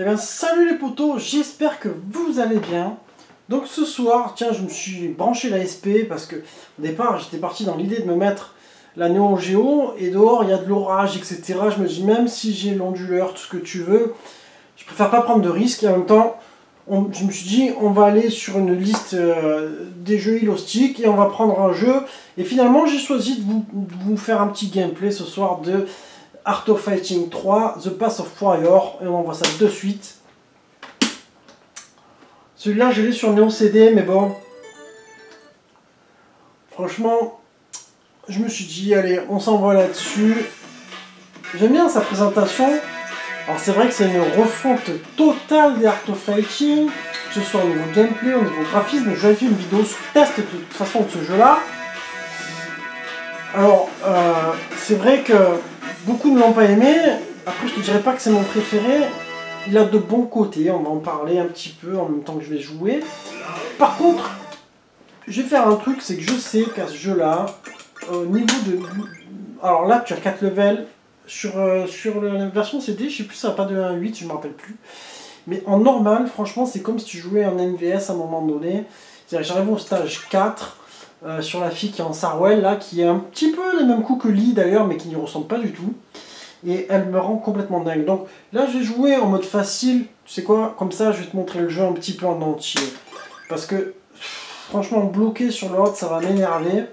Eh bien salut les potos, j'espère que vous allez bien. Donc ce soir, tiens, je me suis branché la SP parce que au départ j'étais parti dans l'idée de me mettre la Neo Geo et dehors il y a de l'orage, etc. Je me dis même si j'ai l'onduleur, tout ce que tu veux, je préfère pas prendre de risques et en même temps je me suis dit on va aller sur une liste des jeux Hilo-Stick et on va prendre un jeu et finalement j'ai choisi de vous faire un petit gameplay ce soir de Art of Fighting 3, The Path of Warrior, et on voit ça de suite. Celui-là, je l'ai sur Neo CD, mais bon, franchement, je me suis dit, allez, on s'envoie là-dessus. J'aime bien sa présentation. Alors c'est vrai que c'est une refonte totale des Art of Fighting, que ce soit au niveau gameplay, au niveau graphisme. J'avais fait une vidéo sur test de toute façon de ce jeu-là. Alors, c'est vrai que beaucoup ne l'ont pas aimé. Après, je te dirais pas que c'est mon préféré. Il a de bons côtés, on va en parler un petit peu en même temps que je vais jouer. Par contre, je vais faire un truc, c'est que je sais qu'à ce jeu-là, au niveau de... Alors là, tu as 4 levels. Sur la version CD, je sais plus, ça n'a pas de 1 à 8, je ne me rappelle plus. Mais en normal, franchement, c'est comme si tu jouais en NVS à un moment donné. J'arrive au stage 4. Sur la fille qui est en Sarwell, là, qui est un petit peu les mêmes coups que Lee d'ailleurs, mais qui n'y ressemble pas du tout. Et elle me rend complètement dingue. Donc là, je vais jouer en mode facile. Tu sais quoi? Comme ça, je vais te montrer le jeu un petit peu en entier. Parce que, franchement, bloquer sur le hot, ça va m'énerver.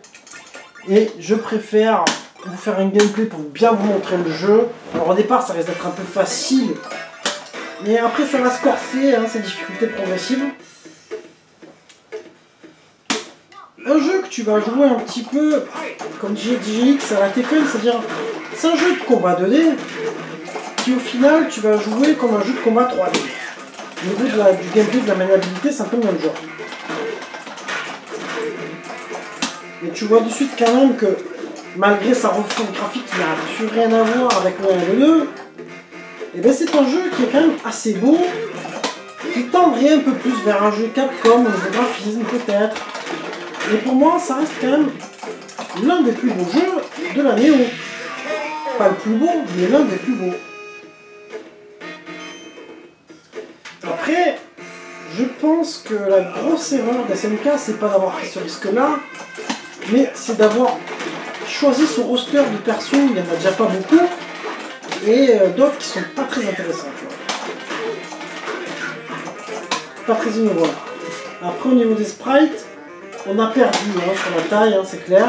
Et je préfère vous faire un gameplay pour bien vous montrer le jeu. Alors au départ, ça risque d'être un peu facile. Mais après, ça va se corser, hein, ces difficultés progressives. Un jeu que tu vas jouer un petit peu comme GX à la Tekken, c'est-à-dire c'est un jeu de combat 2D qui au final tu vas jouer comme un jeu de combat 3D. Au niveau du gameplay, de la maniabilité, c'est un peu le même genre. Mais tu vois de suite quand même que malgré sa refonte graphique qui n'a plus rien à voir avec le 1 et le 2, et ben c'est un jeu qui est quand même assez beau, qui tendrait un peu plus vers un jeu Capcom au niveau graphisme peut-être. Et pour moi, ça reste quand même l'un des plus beaux jeux de la Neo. Pas le plus beau, mais l'un des plus beaux. Après, je pense que la grosse erreur d'SNK, c'est pas d'avoir pris ce risque-là, mais c'est d'avoir choisi ce roster de persos, il n'y en a déjà pas beaucoup, et d'autres qui sont pas très intéressants. Pas très innovants. Après, au niveau des sprites, on a perdu hein, sur la taille, hein, c'est clair.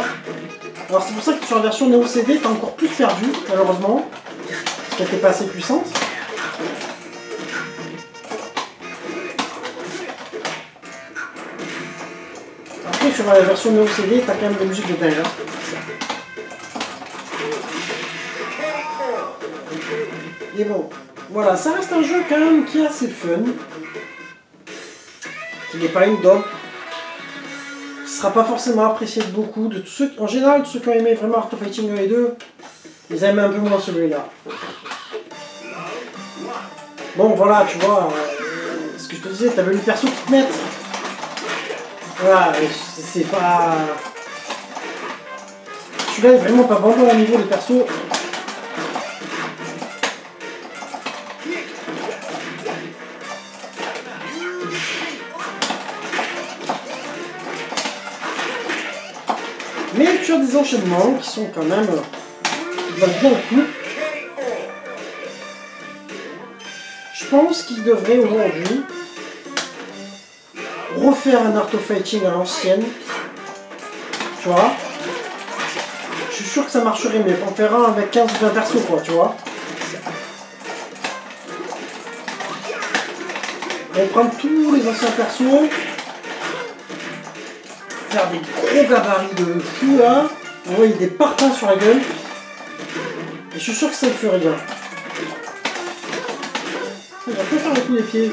Alors c'est pour ça que sur la version Neo CD, t'as encore plus perdu, malheureusement. Parce qu'elle n'était pas assez puissante. Après sur la version Neo CD, t'as quand même des musiques de dingue. Hein. Et bon, voilà, ça reste un jeu quand même qui est assez fun. Qui n'est pas une dope. Sera pas forcément apprécié de beaucoup de tous ceux, en général tous ceux qui ont aimé vraiment Art of Fighting 1 et 2 ils aiment un peu moins celui-là. Bon voilà tu vois ce que je te disais, t'avais le perso qui te mettent, voilà, c'est pas, celui-là est vraiment pas bon au niveau des persos. Mais tu as des enchaînements qui sont quand même... qui valent bien le coup. Je pense qu'il devrait aujourd'hui refaire un Art of Fighting à l'ancienne. Tu vois. Je suis sûr que ça marcherait, mais on fera un avec 15 ou 20 persos quoi, tu vois. On va prendre tous les anciens persos. Faire des gros gabarits de fou là, envoyer des parpaings sur la gueule, et je suis sûr que ça le ferait bien. On va pas faire le coup des pieds.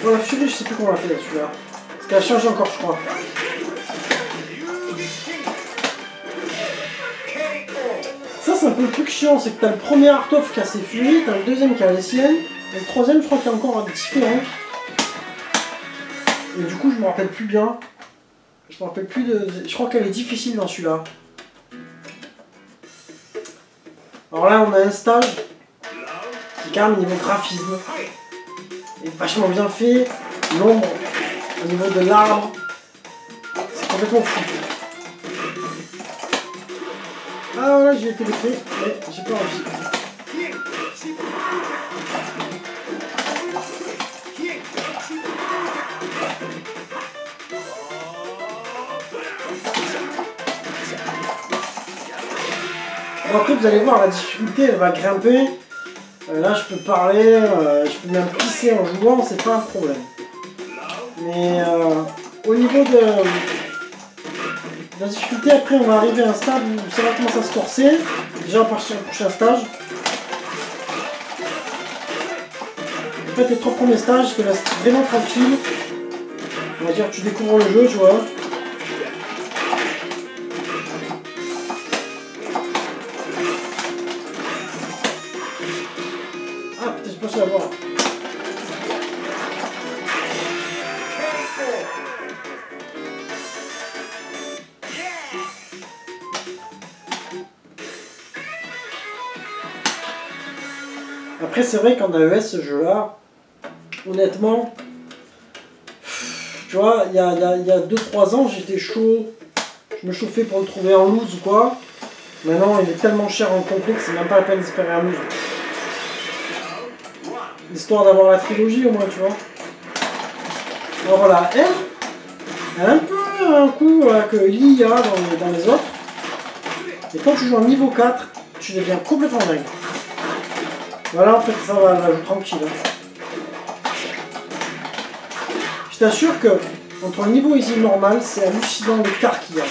Voilà, je sais plus comment on l'a fait celui-là. Parce qu'elle a changé encore, je crois. C'est un peu le truc chiant, c'est que t'as le premier Art of qui a ses fluides, t'as le deuxième qui a les siennes, et le troisième je crois qu'il y a encore un différent. Et du coup je me rappelle plus bien. Je me rappelle plus de... Je crois qu'elle est difficile dans celui-là. Alors là, on a un stage qui, quand même, niveau graphisme, est vachement bien fait. L'ombre, au niveau de l'arbre, c'est complètement fou. Ah voilà, j'ai fait l'effet, mais j'ai pas envie. Bon, après, vous allez voir, la difficulté, elle va grimper. Là, je peux parler, je peux même pisser en jouant, c'est pas un problème. Mais au niveau de la difficulté, après, on va arriver à un stade où ça va commencer à se corser. Déjà, on part sur le prochain stage. En fait, les 3 premiers stages, je te laisse vraiment tranquille. On va dire que tu découvres le jeu, tu vois. Ah putain, j'ai pas su la voir. Après, c'est vrai qu'en AES, ce jeu-là, honnêtement, tu vois, il y a 2-3 ans, j'étais chaud, je me chauffais pour le trouver en loose ou quoi. Maintenant, il est tellement cher en complet que c'est même pas la peine d'espérer un loose. Histoire d'avoir la trilogie au moins, tu vois. Alors voilà, elle a un peu un coup que l'IA dans les autres. Et quand tu joues en niveau 4, tu deviens complètement dingue. Voilà, en fait, ça va, là, joue tranquille. Hein. Je t'assure que, entre le niveau easy et normal, c'est hallucinant l'écart qu'il y a.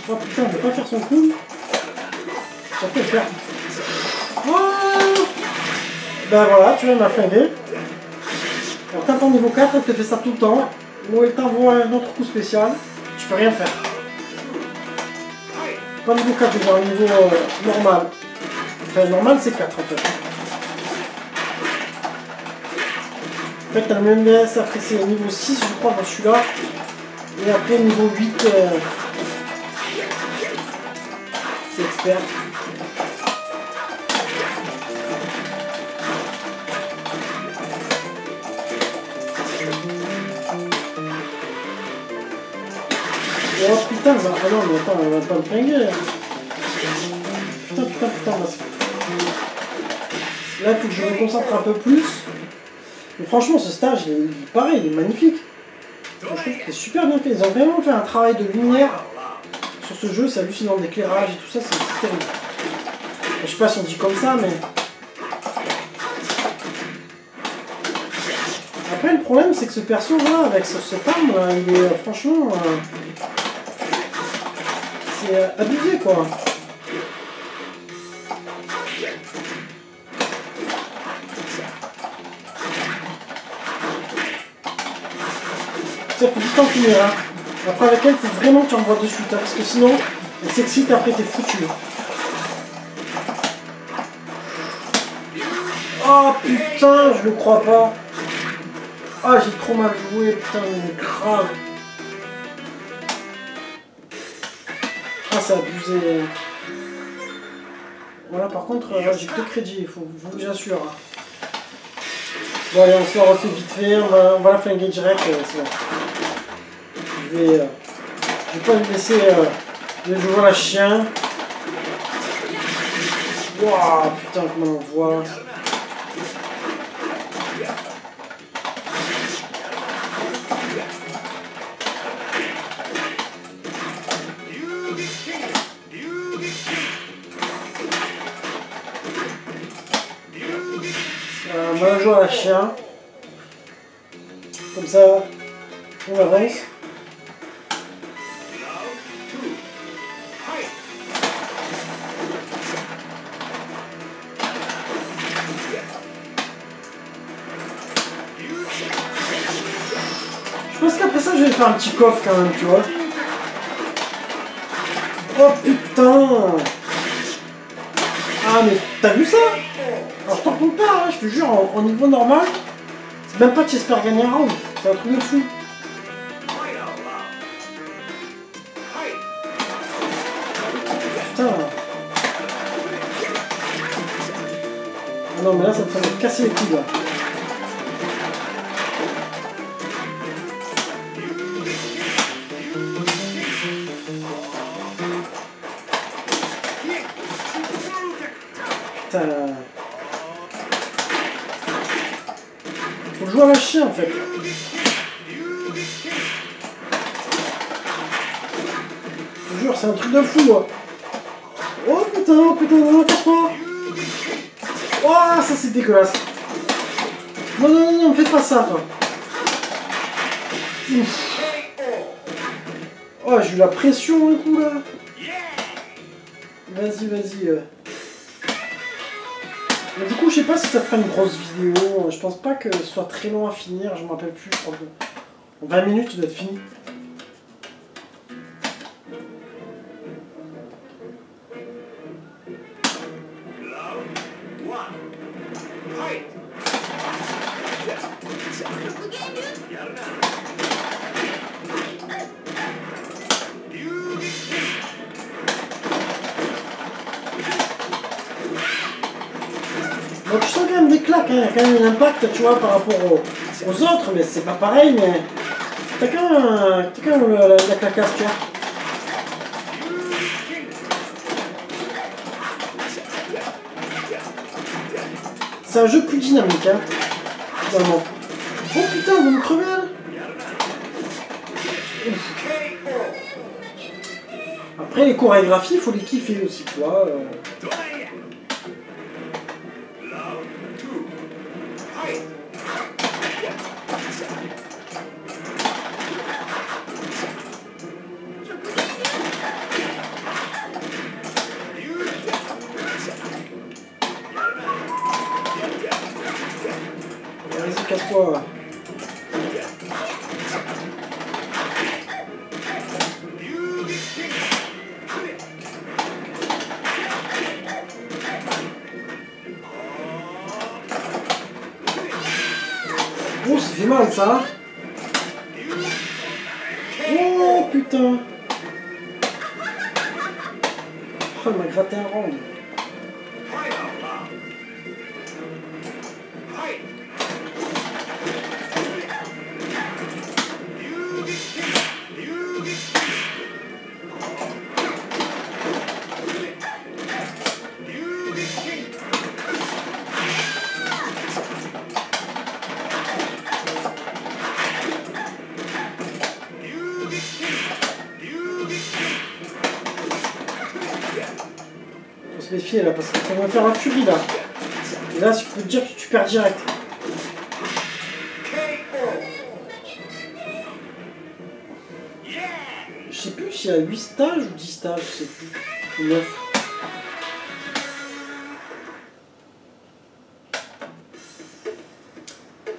Oh putain, je vais pas faire son coup. Ça peut le faire. Oh ben voilà, tu vois, il m'a flingué. Alors, quand t'es en niveau 4, elle te fait ça tout le temps. Ou elle t'envoie un autre coup spécial, tu peux rien faire. Pas niveau 4, je veux dire un niveau normal. Enfin, normal, c'est 4 en fait. En fait, t'as le même DS, après c'est niveau 6, je crois, dans celui-là. Et après, niveau 8, c'est expert. Oh putain, bah, ah non, mais attends, on va pas me flinguer. Putain, là, il faut que je me concentre un peu plus. Mais franchement, ce stage, il est pareil, il est magnifique. Je trouve qu'il est super bien fait. Ils ont vraiment fait un travail de lumière sur ce jeu, c'est hallucinant, d'éclairage et tout ça, c'est terrible. Je sais pas si on dit comme ça, mais... Après, le problème, c'est que ce perso, là, avec cette arme, il est franchement... c'est abusé, quoi. Ça fait du temps qu'il est là. Après, avec elle, il faut vraiment que tu envoies de suite, hein, parce que sinon, elle s'excite, après, t'es foutu. Oh putain, je le crois pas. Ah, j'ai trop mal joué, putain, mais grave. Ah, c'est abusé. Voilà, par contre, j'ai 2 crédits, il faut que j'assure. Hein. Bon, allez, on se la refait vite fait, on va la flinguer direct, c'est bon. Je vais pas lui laisser de jouer à chien. Waouh, putain, comment on voit. On va jouer à la chien. Comme ça, on avance. Je pense qu'après ça, je vais faire un petit coffre quand même, tu vois. Oh putain! Ah, mais t'as vu ça? Alors je t'en compte pas, hein, je te jure, en niveau normal, C'est même pas que j'espère gagner un round. C'est un truc de fou. Putain. Ah non mais là ça me fait casser les couilles là. Putain. Faut jouer à la chien en fait. Je te jure, c'est un truc de fou moi. Oh putain, non, casse-toi. Oh, ça c'est dégueulasse. Non, me faites pas ça toi. Ouf. Oh, j'ai eu la pression un coup là. Vas-y. Mais du coup, je sais pas si ça fera une grosse vidéo. Je pense pas que ce soit très long à finir. Je me rappelle plus. Je crois que en 20 minutes, ça doit être fini. Donc tu sens quand même des claques, hein. Il y a quand même un impact, tu vois, par rapport aux autres, mais c'est pas pareil, mais t'as quand même la clacasse, tu vois. C'est un jeu plus dynamique, hein, finalement. Oh putain, vous me crevez là. Après les chorégraphies, il faut les kiffer aussi, tu vois. Vas-y, casse-toi. Oh, ça fait mal ça. Oh putain. Oh, il m'a gratté un round. Faut se méfier là parce que ça va faire un furie là. Et là, je peux te dire que tu perds direct. Je sais plus s'il y a 8 stages ou 10 stages, je sais plus. Ou 9.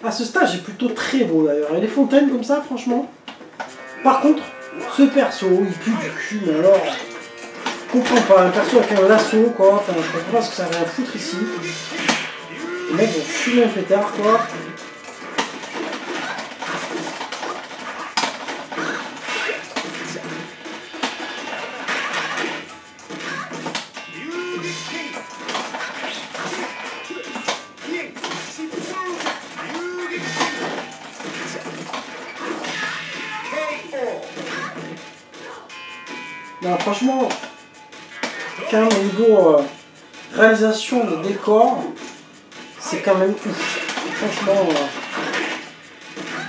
Ah, ce stage est plutôt très beau d'ailleurs. Et les fontaines comme ça, franchement. Par contre, ce perso, il pue du cul, mais alors... Je comprends pas, un perso avec un lasso, quoi. Enfin, je comprends pas ce que ça va foutre ici. Les mecs vont fumer un pétard, quoi. Non, franchement, quand même au niveau réalisation de décor, c'est quand même ouf. Franchement,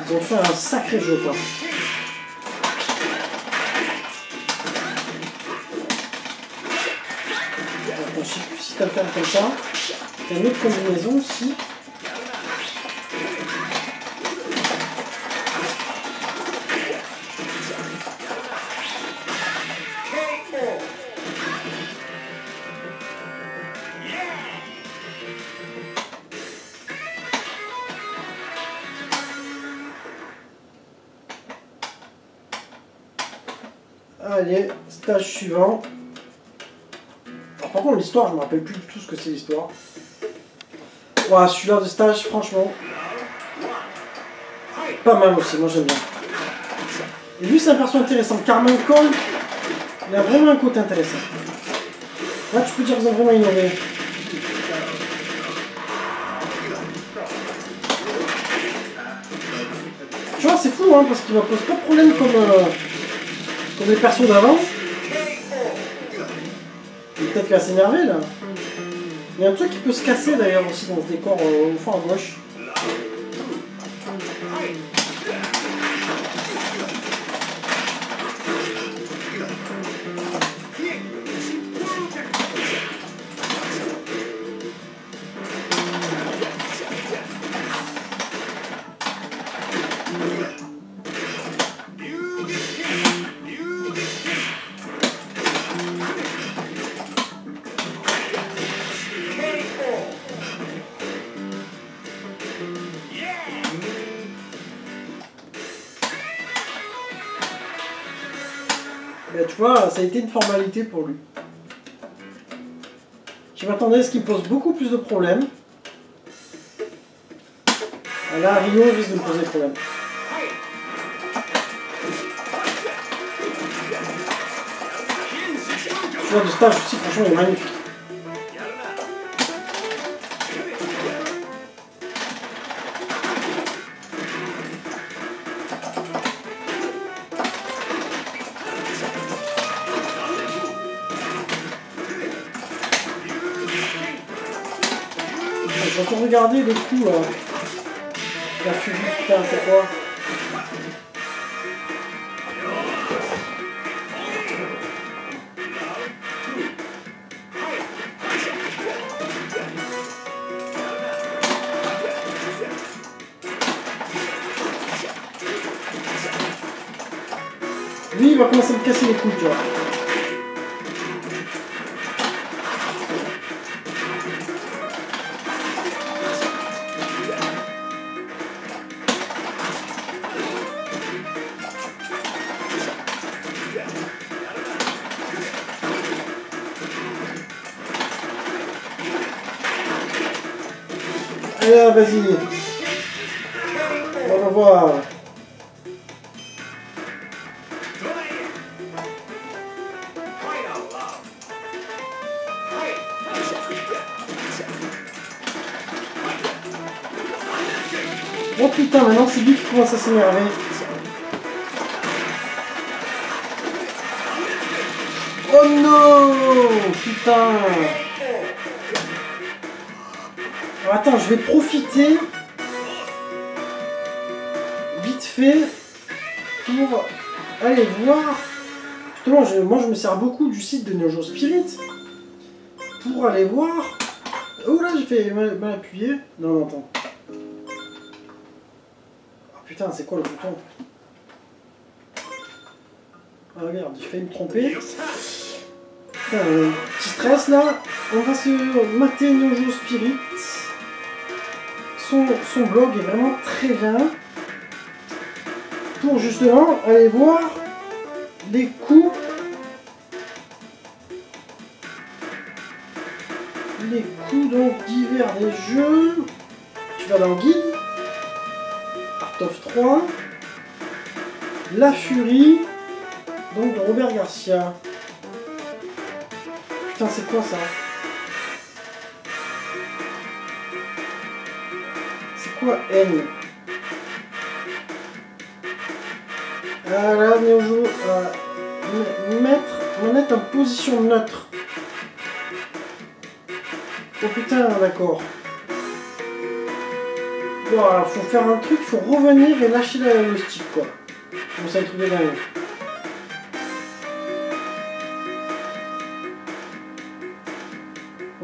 ils ont fait un sacré jeu, quoi. Attends, je sais plus si t'as le temps comme ça. T'as une autre combinaison aussi. Allez, stage suivant. Alors, par contre, l'histoire, je me rappelle plus du tout ce que c'est l'histoire. Voilà, celui-là de stage, franchement. Pas mal aussi, moi j'aime bien. Et lui c'est un perso intéressant. Carmen Cole, il a vraiment un côté intéressant. Là tu peux dire qu'ils ont vraiment innové. Tu vois c'est fou hein, parce qu'il ne pose pas de problème comme les persos d'avant. Peut-être qu'il va s'énerver là. Il y a un truc qui peut se casser d'ailleurs aussi dans ce décor au fond à gauche. Ben, tu vois, ça a été une formalité pour lui. Je m'attendais à ce qu'il pose beaucoup plus de problèmes. Là, Rio risque de me poser des problèmes. Tu vois, du stage aussi, franchement, il est magnifique. Je vais te regarder les coups. La furie, putain, c'est quoi? Lui, il va commencer à me casser les couilles, tu vois. Allez, vas-y. On va voir. Oh putain, maintenant c'est lui qui commence à s'énerver. Oh non, putain. Alors, attends, je vais profiter vite fait pour aller voir. Justement, moi je me sers beaucoup du site de Neo Spirit pour aller voir. Oh là, j'ai fait mal appuyé. Non, non, attends. Oh putain, c'est quoi le bouton? Ah merde, j'ai failli me tromper. Putain, petit stress là. On va se mater Neo Spirit. Son blog est vraiment très bien. Pour justement aller voir les coups. Les coups donc divers des jeux. Tu vas dans le guide. Art of 3. La Furie. Donc de Robert Garcia. Putain, c'est quoi ça? C'est quoi N? Ah là, Neo mettre manette en position neutre. Oh putain, d'accord. Voilà, faut faire un truc, faut revenir et lâcher le stick quoi. Comme ça, le truc de dingue.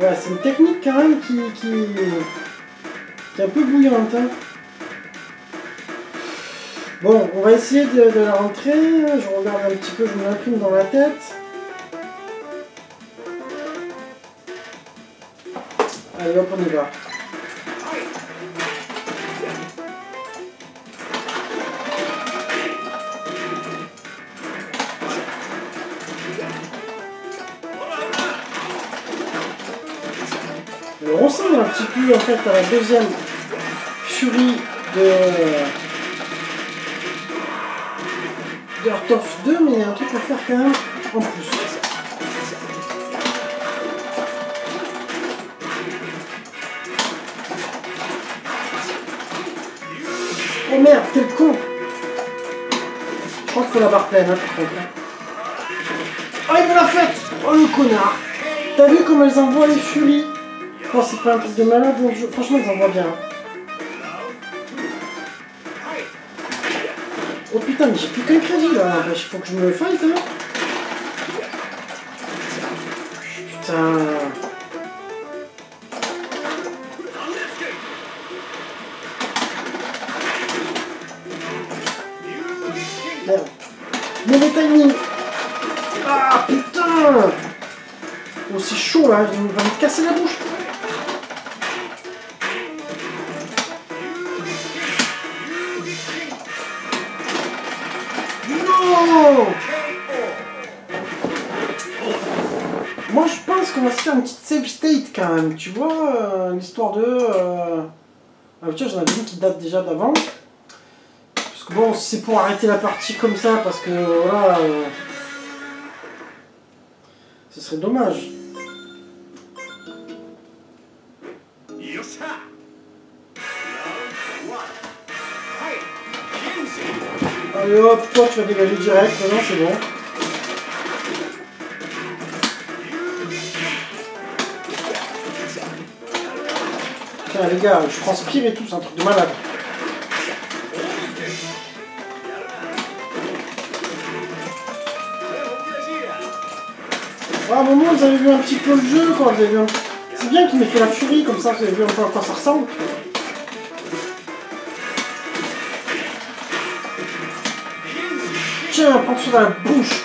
Ouais, c'est une technique quand même qui est un peu bouillante. Hein. Bon, on va essayer de la rentrer. Je regarde un petit peu, je me l'imprime dans la tête. Allez hop, on y va. On ressemble un petit peu en fait à la deuxième Furie de de Art of 2, mais il y a un truc à faire quand même en plus. Oh merde, quel con! Je crois qu'il faut la barre pleine, hein, par contre. Oh, il me l'a faite! Oh, le connard! T'as vu comment elles envoient les furies? Oh, c'est pas un truc de malade, donc franchement, ils envoient bien. Oh putain, mais j'ai plus qu'un crédit là, il faut que je me le fight, hein. Putain. Merde. Mauvais timing. Ah putain. Oh c'est chaud là, il va me casser la bouche. Non. Moi je pense qu'on va se faire une petite save state quand même, tu vois, l'histoire de... Ah tiens, j'en avais une qui date déjà d'avant. Parce que bon, c'est pour arrêter la partie comme ça, parce que voilà... ce serait dommage. Allez hop, toi tu vas dégager direct, non c'est bon. Putain les gars, je transpire et tout, c'est un truc de malade. Ah, à un moment vous avez vu un petit peu le jeu, quoi. Vous avez vu un... C'est bien qu'il m'ait fait la furie, comme ça vous avez vu un peu à quoi ça ressemble. Tiens, prends-toi dans la bouche.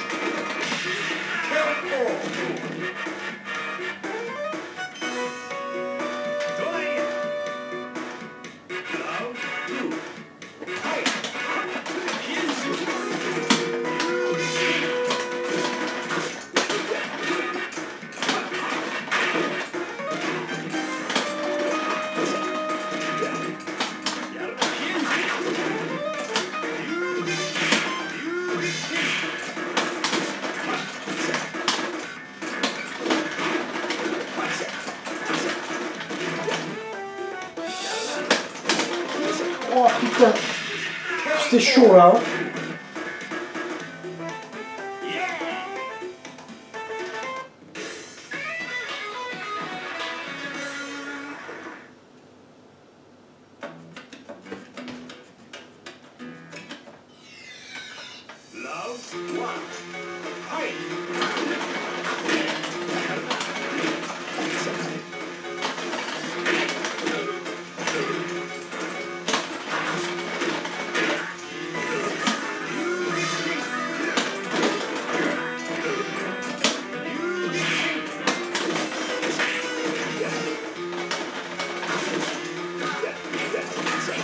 Oh putain, c'était chaud là. Hein.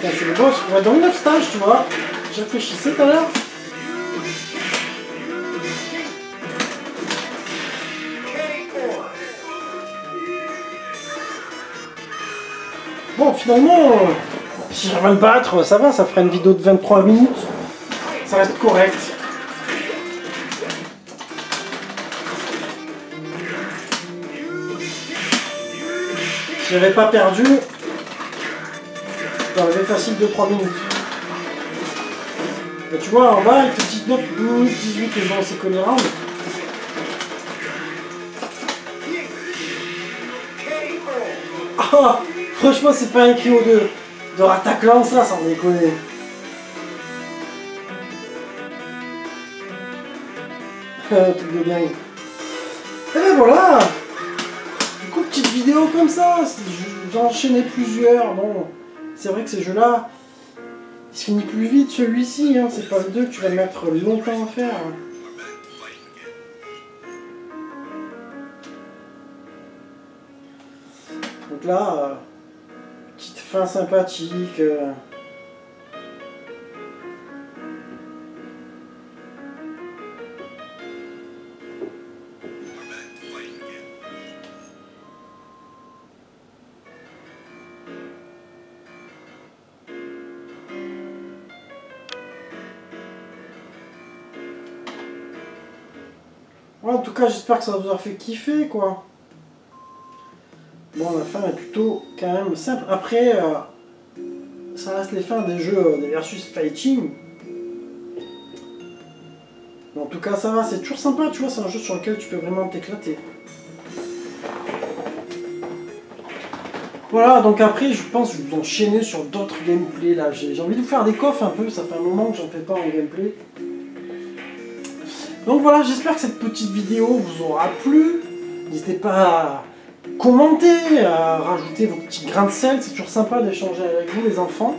C'est le boss, on va dans 9 stages, tu vois. J'ai réfléchissé tout à l'heure. Bon, finalement, si j'arrive à le battre, ça va, ça fera une vidéo de 23 minutes. Ça reste correct. Si j'avais pas perdu, j'aurais facile 2-3 minutes. Mais tu vois, en bas, il fait 19 minutes 18 et bon, c'est connu round. Ah, franchement, c'est pas un KO de Rataclan, ça, sans déconner. Truc de dingue. Et ben voilà. Du coup, petite vidéo comme ça. J'en enchaînais plusieurs. Bon, c'est vrai que ces jeux-là, il se finit plus vite celui-ci. Hein. C'est pas le 2 que tu vas mettre longtemps à faire. Donc là, petite fin sympathique. En tout cas, j'espère que ça vous a fait kiffer, quoi. Bon, la fin est plutôt quand même simple. Après, ça reste les fins des jeux, des versus fighting. Mais en tout cas, ça va, c'est toujours sympa, tu vois, c'est un jeu sur lequel tu peux vraiment t'éclater. Voilà, donc après, je pense que je vais vous enchaîner sur d'autres gameplays, là. J'ai envie de vous faire des coffres un peu, ça fait un moment que j'en fais pas en gameplay. Donc voilà, j'espère que cette petite vidéo vous aura plu. N'hésitez pas à commenter, à rajouter vos petits grains de sel, c'est toujours sympa d'échanger avec vous les enfants.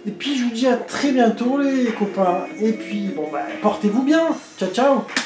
Et puis je vous dis à très bientôt les copains. Et puis bon bah portez-vous bien. Ciao ciao.